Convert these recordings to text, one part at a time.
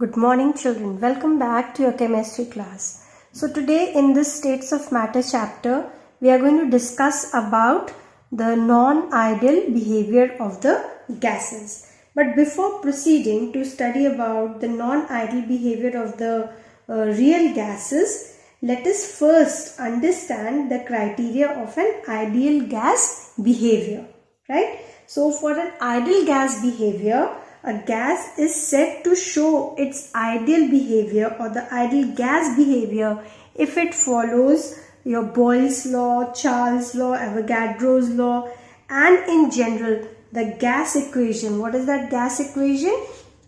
Good morning children, welcome back to your chemistry class. So today in this States of Matter chapter, we are going to discuss about the non-ideal behavior of the gases. But before proceeding to study about the non-ideal behavior of the real gases, let us first understand the criteria of an ideal gas behavior, right? So for an ideal gas behavior, a gas is said to show its ideal behavior or the ideal gas behavior if it follows your Boyle's law, Charles' law, Avogadro's law, and in general the gas equation. What is that gas equation?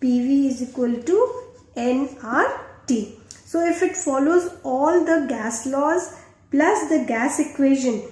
PV is equal to nRT. So if it follows all the gas laws plus the gas equation,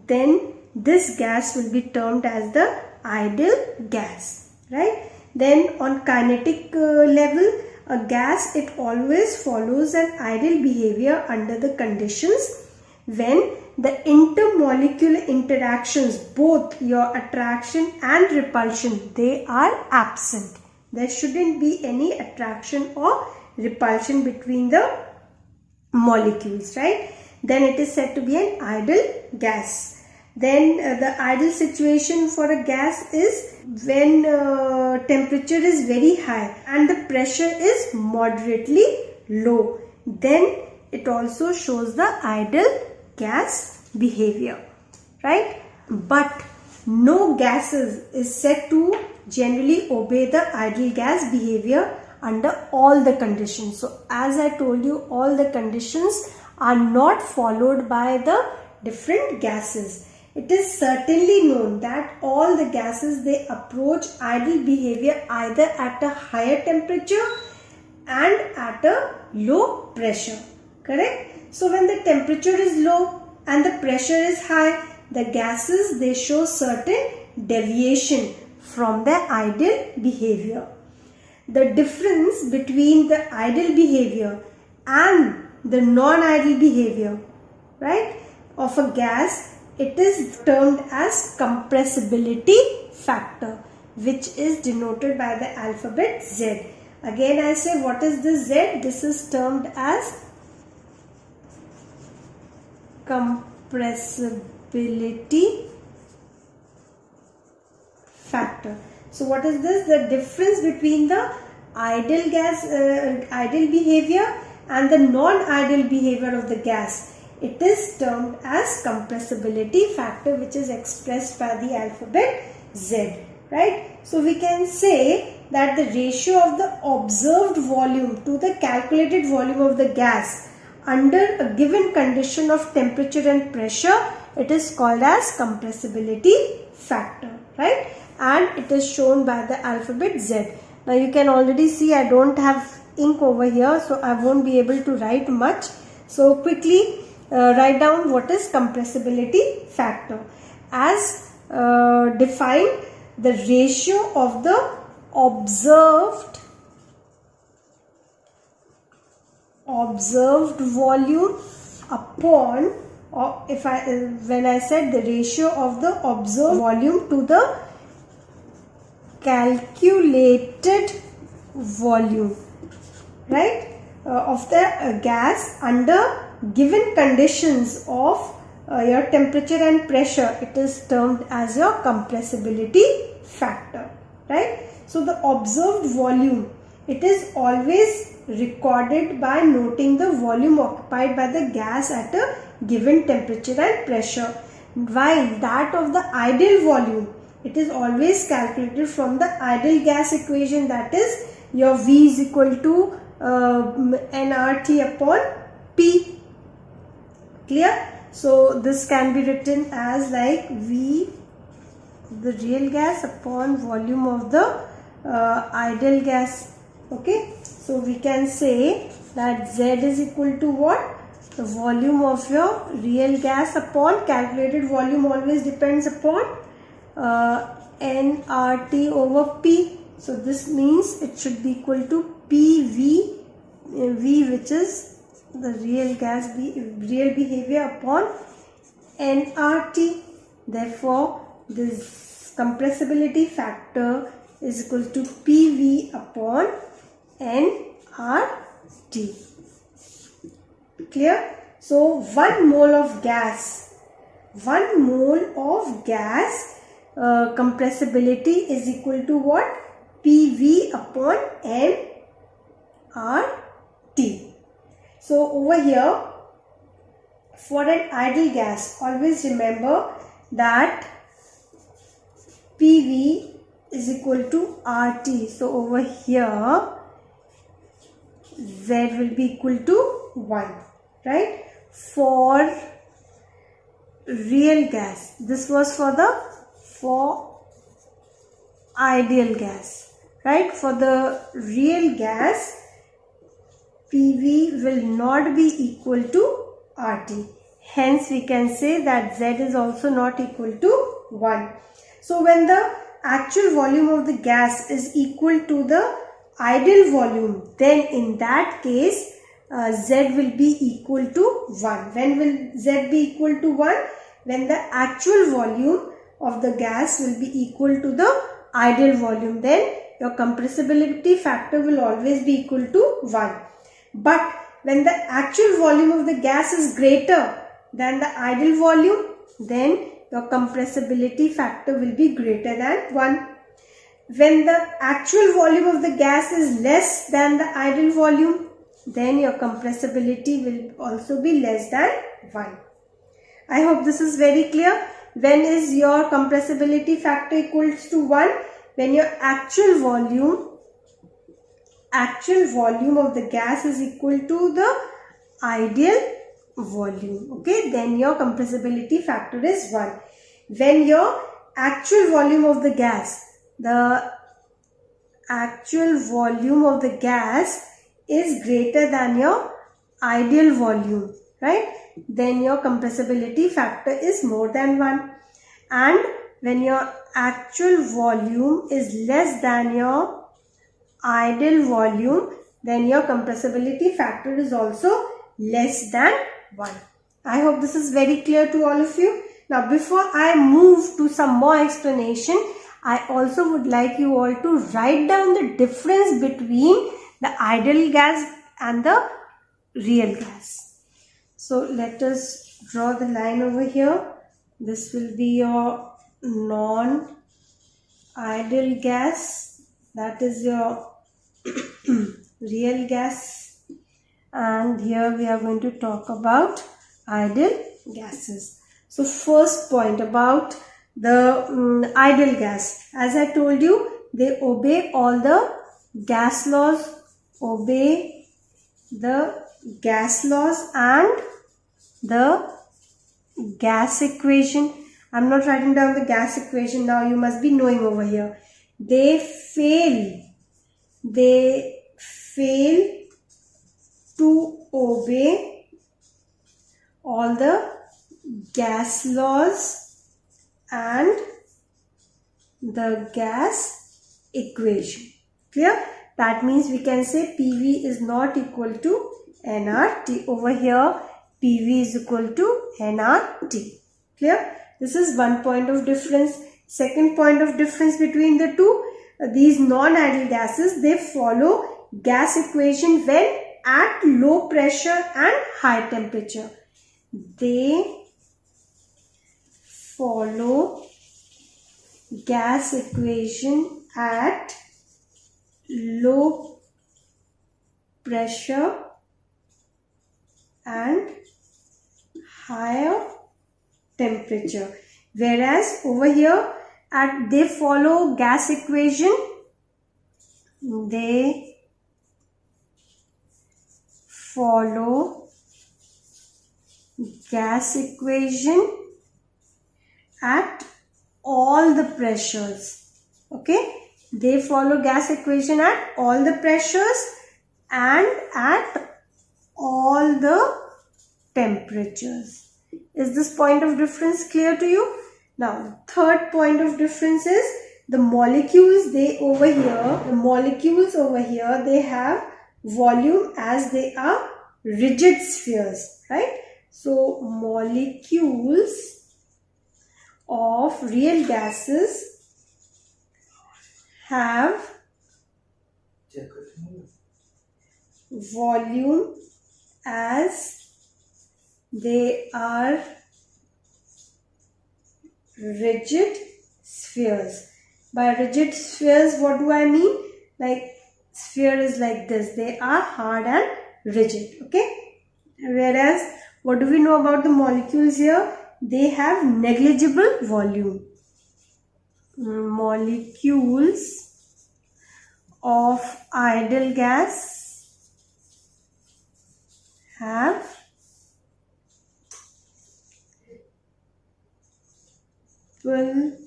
then this gas will be termed as the ideal gas, right? Then on kinetic level, a gas, it always follows an ideal behavior under the conditions when the intermolecular interactions, both your attraction and repulsion, they are absent. There shouldn't be any attraction or repulsion between the molecules, right? Then it is said to be an ideal gas. Then the ideal situation for a gas is when temperature is very high and the pressure is moderately low. Then it also shows the ideal gas behavior, right? But no gases is said to generally obey the ideal gas behavior under all the conditions. So as I told you, all the conditions are not followed by the different gases. It is certainly known that all the gases, they approach ideal behavior either at a higher temperature and at a low pressure, correct? So when the temperature is low and the pressure is high, the gases, they show certain deviation from their ideal behavior. The difference between the ideal behavior and the non-ideal behavior, right, of a gas, it is termed as compressibility factor, which is denoted by the alphabet Z. Again I say, what is this Z? This is termed as compressibility factor. So what is this? The difference between the ideal gas, ideal behavior and the non-ideal behavior of the gas. It is termed as compressibility factor, which is expressed by the alphabet Z, right? So we can say that the ratio of the observed volume to the calculated volume of the gas under a given condition of temperature and pressure, it is called as compressibility factor, right? And it is shown by the alphabet Z. Now you can already see I don't have ink over here, so I won't be able to write much. So quickly write down what is compressibility factor. As defined, the ratio of the observed volume upon, or if when I said the ratio of the observed volume to the calculated volume, right, of the gas under given conditions of your temperature and pressure, it is termed as your compressibility factor, right? So the observed volume, it is always recorded by noting the volume occupied by the gas at a given temperature and pressure, while that of the ideal volume, it is always calculated from the ideal gas equation, that is your V is equal to nRT upon P. Clear? So this can be written as like V, the real gas, upon volume of the ideal gas. Okay, so we can say that Z is equal to what? The volume of your real gas upon calculated volume always depends upon nRT over P. So this means it should be equal to PV, V, which is the real gas real behavior, upon nRT. Therefore this compressibility factor is equal to PV upon nRT. RT. Clear? So 1 mole of gas, compressibility is equal to what? PV upon nRT. So over here, for an ideal gas, always remember that PV is equal to RT. So over here, Z will be equal to 1, right? For real gas, this was for ideal gas, right? For the real gas, PV will not be equal to RT. Hence, we can say that Z is also not equal to 1. So, when the actual volume of the gas is equal to the ideal volume, then in that case, Z will be equal to 1. When will Z be equal to 1? When the actual volume of the gas will be equal to the ideal volume, then your compressibility factor will always be equal to 1. But when the actual volume of the gas is greater than the ideal volume, then your compressibility factor will be greater than 1. When the actual volume of the gas is less than the ideal volume, then your compressibility will also be less than 1. I hope this is very clear. When is your compressibility factor equals to 1? When your actual volume of the gas is equal to the ideal volume. Okay, then your compressibility factor is 1. When your actual volume of the gas, is greater than your ideal volume, right? Then your compressibility factor is more than 1. And when your actual volume is less than your ideal volume, then your compressibility factor is also less than 1. I hope this is very clear to all of you. Now, before I move to some more explanation, I also would like you all to write down the difference between the ideal gas and the real gas. So, let us draw the line over here. This will be your non-ideal gas, that is your real gas, and here we are going to talk about ideal gases. So first point about the ideal gas, as I told you, they obey all the gas laws, and the gas equation. I'm not writing down the gas equation now, you must be knowing over here. They fail to obey all the gas laws and the gas equation. Clear? That means we can say PV is not equal to nRT. Over here, PV is equal to nRT. Clear? This is one point of difference. Second point of difference between the two, these non-ideal gases, they follow gas equation when at low pressure and high temperature. They follow gas equation at low pressure and higher temperature, whereas over here they follow gas equation at all the pressures. Okay, they follow gas equation at all the pressures and at all the temperatures. Is this point of difference clear to you? Now, third point of difference is the molecules. Over here, they have volume as they are rigid spheres, right? So, molecules of real gases have volume as they are rigid spheres. By rigid spheres, what do I mean? Like sphere is like this. They are hard and rigid. Okay. Whereas, what do we know about the molecules here? They have negligible volume. Molecules of ideal gas have full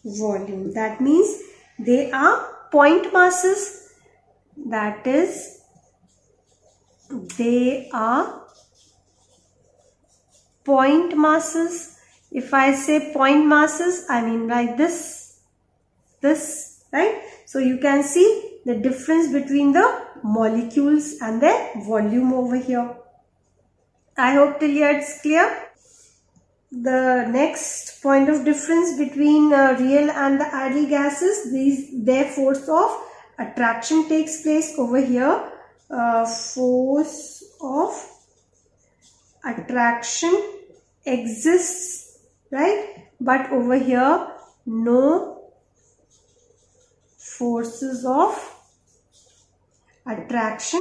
volume. That means they are point masses. That is, they are point masses. If I say point masses, I mean like this, right? So you can see the difference between the molecules and their volume over here. I hope till here it's clear. The next point of difference between real and the ideal gases, their force of attraction takes place over here. Force of attraction exists, right? But over here, no forces of attraction.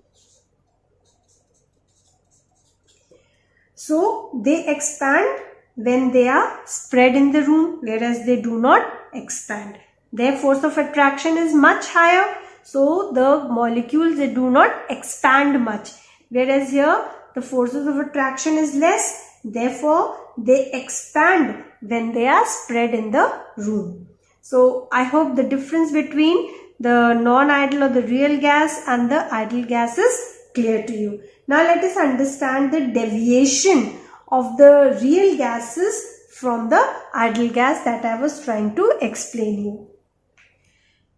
So they expand when they are spread in the room, whereas they do not expand. Their force of attraction is much higher, so the molecules, they do not expand much, whereas here the forces of attraction is less, therefore they expand when they are spread in the room. So I hope the difference between the non-ideal or the real gas and the ideal gas is clear to you. Now let us understand the deviation of the real gases from the ideal gas that I was trying to explain you.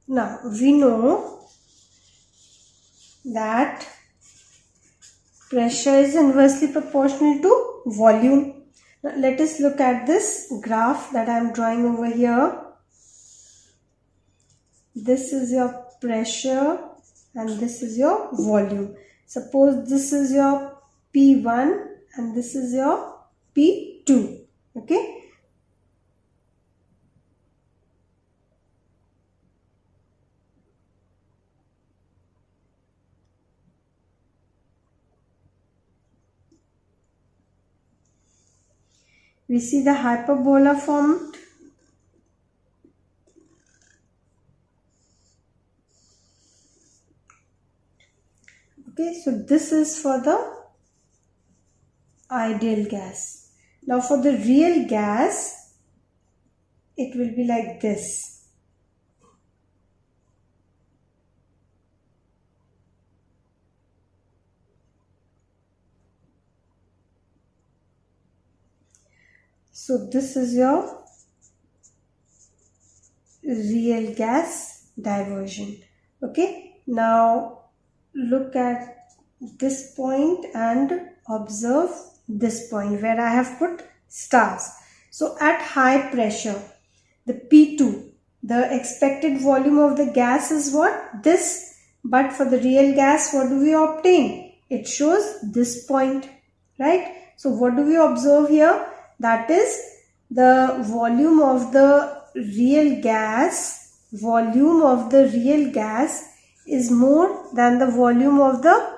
Now we know that pressure is inversely proportional to volume. Now let us look at this graph that I am drawing over here. This is your pressure and this is your volume. Suppose this is your P1 and this is your P2. Okay. We see the hyperbola formed. Okay, so this is for the ideal gas. Now for the real gas, it will be like this. So this is your real gas diversion. Okay, now look at this point and observe this point where I have put stars. So at high pressure, the P2, the expected volume of the gas is what? This. But for the real gas, what do we obtain? It shows this point, right? So what do we observe here? That is the volume of the real gas. Volume of the real gas is more than the volume of the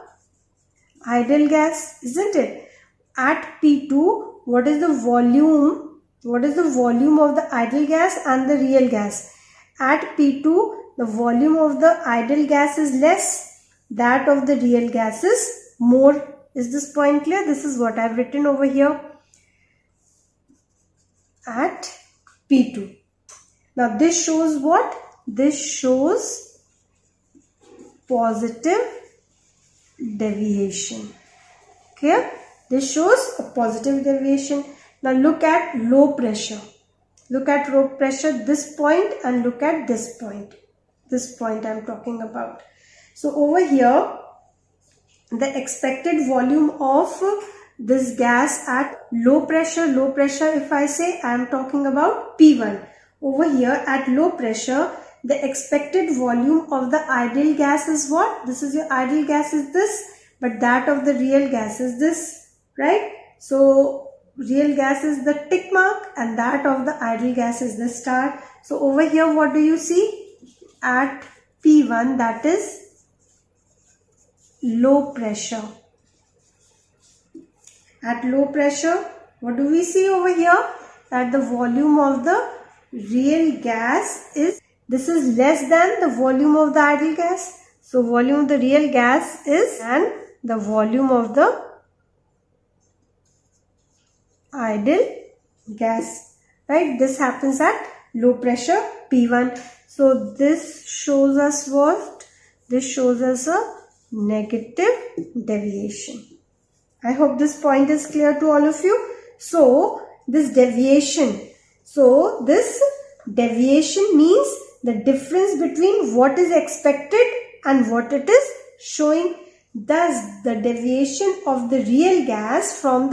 ideal gas, isn't it? At P2, what is the volume? What is the volume of the ideal gas and the real gas? At P2, the volume of the ideal gas is less, that of the real gas is more. Is this point clear? This is what I have written over here. At P2. Now this shows what? This shows positive deviation. Clear? This shows a positive deviation. Now look at low pressure. Look at low pressure, this point, and look at this point. This point I am talking about. So over here, the expected volume of this gas at low pressure, if I say, I am talking about P1. Over here at low pressure, the expected volume of the ideal gas is what? This is your ideal gas is this, but that of the real gas is this, right? So real gas is the tick mark and that of the ideal gas is the star. So over here, what do you see? At P1, that is low pressure. At low pressure, what do we see over here? That the volume of the real gas is, this is less than the volume of the ideal gas. So volume of the real gas is and the volume of the ideal gas, right? This happens at low pressure P1. So this shows us what? This shows us a negative deviation. I hope this point is clear to all of you. So this deviation. So this deviation means the difference between what is expected and what it is showing. Thus the deviation of the real gas from the